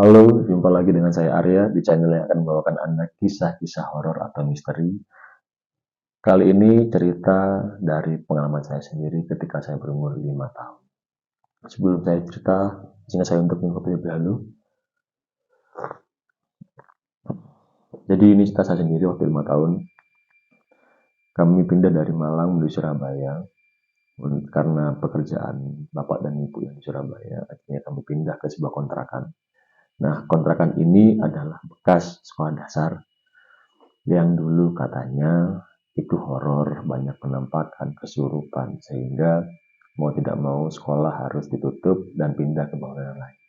Halo, jumpa lagi dengan saya Arya di channel yang akan membawakan Anda kisah-kisah horor atau misteri. Kali ini cerita dari pengalaman saya sendiri ketika saya berumur 5 tahun. Sebelum saya cerita, izinkan saya untuk info terlebih dahulu. Jadi ini cerita saya sendiri waktu 5 tahun. Kami pindah dari Malang menuju Surabaya karena pekerjaan bapak dan ibu yang di Surabaya. Akhirnya kami pindah ke sebuah kontrakan. Nah, kontrakan ini adalah bekas sekolah dasar yang dulu katanya itu horor, banyak penampakan, kesurupan, sehingga mau tidak mau sekolah harus ditutup dan pindah ke bangunan lain.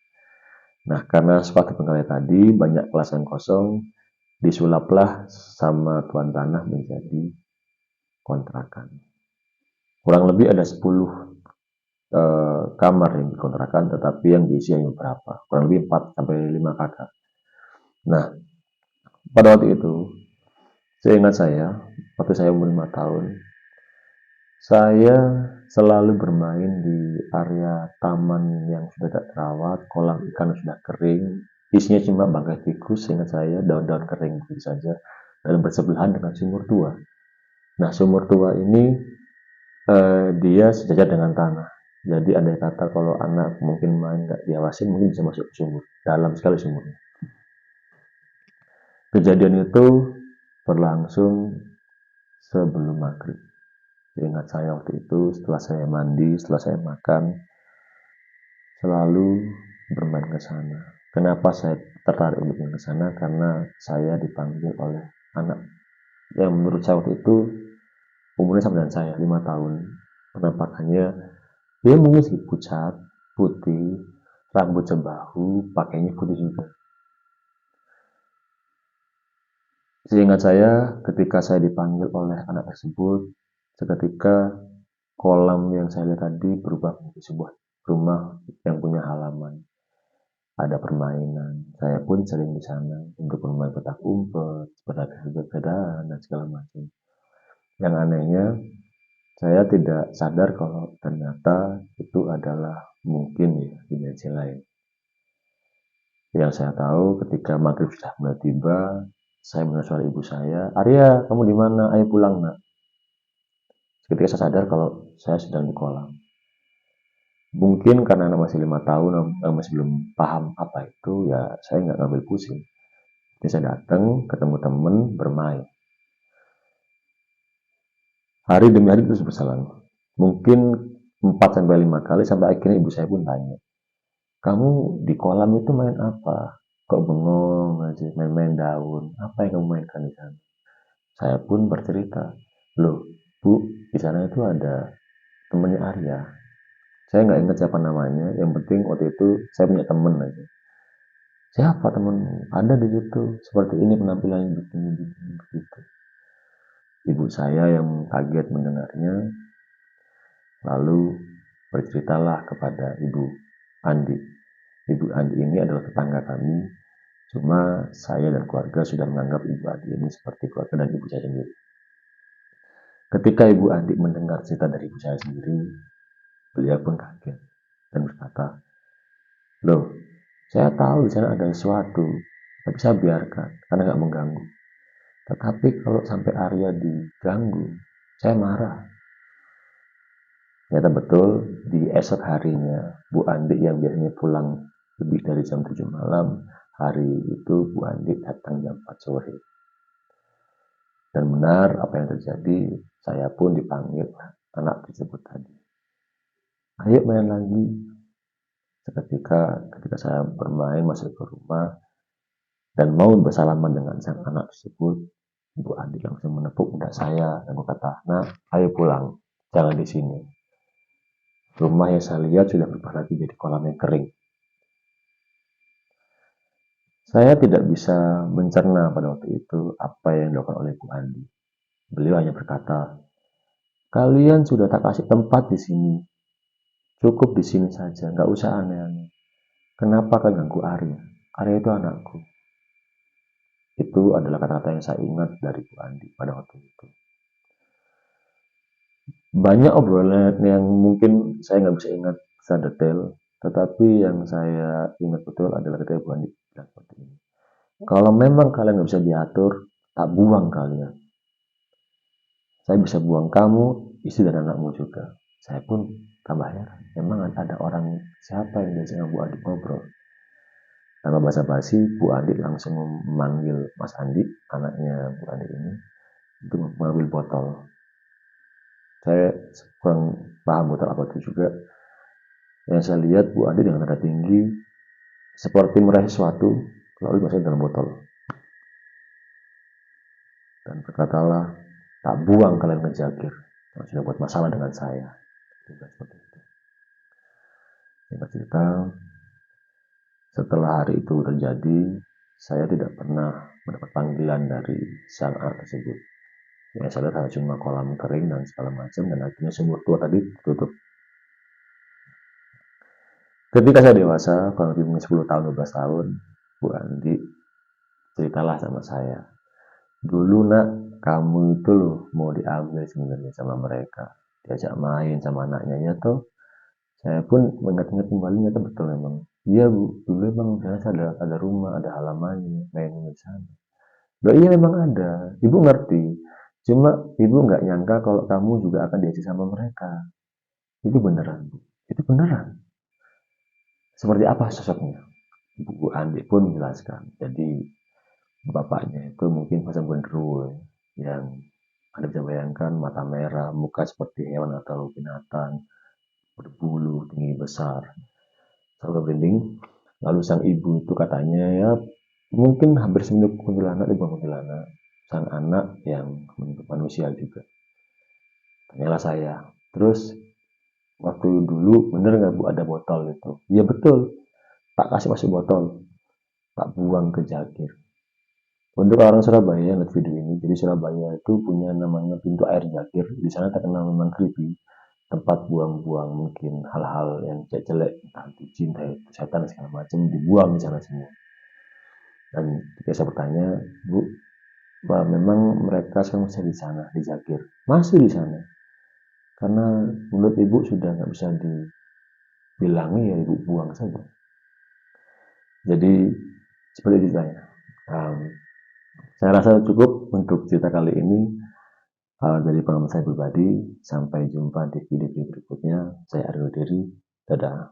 Nah, karena sepatu penggalai tadi banyak kelas yang kosong, disulaplah sama tuan tanah menjadi kontrakan. Kurang lebih ada 10 kamar yang dikontrakan, tetapi yang diisi hanya beberapa, kurang lebih 4 sampai 5 kakak. Nah, pada waktu itu, seingat saya, waktu saya umur 5 tahun, saya selalu bermain di area taman yang sudah tak terawat, kolam ikan sudah kering, isinya cuma bangkai tikus, seingat saya, daun-daun kering begitu saja, dan bersebelahan dengan sumur tua. Nah, sumur tua ini dia sejajar dengan tanah. Jadi andai kata kalau anak mungkin main nggak diawasin, mungkin bisa masuk ke sumur, dalam sekali sumurnya. Kejadian itu berlangsung sebelum maghrib. Ingat saya waktu itu, setelah saya mandi, setelah saya makan, selalu bermain ke sana. Kenapa saya tertarik untuk main ke sana? Karena saya dipanggil oleh anak yang menurut saya waktu itu umurnya sama dengan saya, 5 tahun. Penampakannya, dia mungkin sih pucat, putih, rambut sebahu, pakainya putih juga. Seingat saya, ketika saya dipanggil oleh anak tersebut, seketika kolam yang saya lihat tadi berubah menjadi sebuah rumah yang punya halaman. Ada permainan. Saya pun sering di sana untuk bermain petak umpet, sepeda-sepedaan, dan segala macam. Yang anehnya, saya tidak sadar kalau ternyata itu adalah mungkin ya dimensi lain. Yang saya tahu ketika maghrib sudah mulai tiba, saya mendengar suara ibu saya, Arya, kamu di mana? Ayo pulang nak. Ketika saya sadar kalau saya sedang di kolam. Mungkin karena anak masih 5 tahun, masih belum paham apa itu, ya saya nggak ngambil pusing. Jadi saya datang, ketemu temen, bermain. Hari demi hari terus berselang. Mungkin 4 sampai 5 kali sampai akhirnya ibu saya pun tanya, kamu di kolam itu main apa? Kok bengong aja, main-main daun. Apa yang kamu mainkan di sana? Saya pun bercerita, loh bu, di sana itu ada temennya Arya. Saya nggak ingat siapa namanya, yang penting waktu itu saya punya temen aja. Siapa temenmu? Ada di situ, seperti ini penampilannya begini, begitu. Ibu saya yang kaget mendengarnya, lalu berceritalah kepada Ibu Andi. Ibu Andi ini adalah tetangga kami, cuma saya dan keluarga sudah menganggap Ibu Andi ini seperti keluarga dan ibu saya sendiri. Ketika Ibu Andi mendengar cerita dari ibu saya sendiri, beliau pun kaget dan berkata, loh, saya tahu di sana ada sesuatu, tapi saya biarkan karena nggak mengganggu. Tetapi kalau sampai Arya diganggu, saya marah. Ternyata betul, di esok harinya, Bu Andi yang biasanya pulang lebih dari jam 7 malam, hari itu Bu Andi datang jam 4 sore. Dan benar apa yang terjadi, saya pun dipanggil anak tersebut tadi. Ayo main lagi. Ketika saya bermain masuk ke rumah dan mau bersalaman dengan sang anak tersebut, Ibu Andi langsung menepuk pundak saya dan berkata, nah, ayo pulang, jangan di sini. Rumah yang saya lihat sudah berubah lagi jadi kolam yang kering. Saya tidak bisa mencerna pada waktu itu apa yang dilakukan oleh Bu Andi. Beliau hanya berkata, kalian sudah tak kasih tempat di sini, cukup di sini saja, nggak usah aneh-aneh. Kenapa kalian ganggu Arya? Arya itu anakku. Itu adalah kata-kata yang saya ingat dari Bu Andi pada waktu itu. Banyak obrolan yang mungkin saya nggak bisa ingat secara detail, Tetapi yang saya ingat betul adalah ketika Bu Andi bilang seperti ini. Kalau memang kalian nggak bisa diatur, tak buang kalian. Saya bisa buang kamu, istri dan anakmu juga. Saya pun tambah heran. Memang ada orang siapa yang diajak Bu Andi ngobrol? Tanpa basa-basi, Bu Andi langsung memanggil Mas Andi, anaknya Bu Andi ini, untuk mengambil botol. Saya kurang paham botol apa itu juga. Yang saya lihat Bu Andi dengan nada tinggi, seperti meraih sesuatu, lalu dimasukkan dalam botol. Dan berkatalah, tak buang kalian ke Jagir. Kalau sudah buat masalah dengan saya. Seperti itu. Singkat cerita, setelah hari itu terjadi, saya tidak pernah mendapat panggilan dari sang anak tersebut. Ya, saya lihat cuma kolam kering dan segala macam, dan akhirnya sumur tua tadi tutup. Ketika saya dewasa, kurang lebih 10 tahun, 12 tahun, Bu Andi ceritalah sama saya. Dulu nak, kamu itu loh mau diambil sebenarnya sama mereka. Diajak main sama anaknya ya toh. Saya pun mengingat-ingat kembali, nyata betul memang. Iya Bu, dulu memang ada rumah, ada halamannya, main di sana. Loh iya memang ada, ibu ngerti. Cuma ibu nggak nyangka kalau kamu juga akan diajak sama mereka. Itu beneran Bu, itu beneran. Seperti apa sosoknya? Bu Andi pun menjelaskan. Jadi bapaknya itu mungkin pasang gondrong yang Anda bisa bayangkan mata merah, muka seperti hewan atau binatang, berbulu, tinggi besar, selalu berinding. Lalu sang ibu itu katanya ya mungkin hampir semirip kuntilanak di bawah kuntilanak. Sang anak yang menurut manusia juga. Tanyalah saya. Terus waktu dulu bener nggak Bu ada botol itu? Iya betul. Tak kasih masuk botol, tak buang ke Jagir. Untuk orang Surabaya yang lihat video ini, jadi Surabaya itu punya namanya pintu air Jagir. Di sana terkenal memang creepy, tempat buang-buang mungkin hal-hal yang jelek, entah itu jin, entah itu setan segala macam dibuang di sana semua. Dan ketika saya bertanya, Bu, bahwa memang mereka sekarang masih di sana, di Jagir, masih di sana. Karena menurut ibu sudah nggak bisa dibilangi ya ibu buang saja. Jadi seperti itu saya. Saya rasa cukup untuk cerita kali ini. Dari pengalaman saya pribadi. Sampai jumpa di video berikutnya. Saya Aryo Diri. Dadah.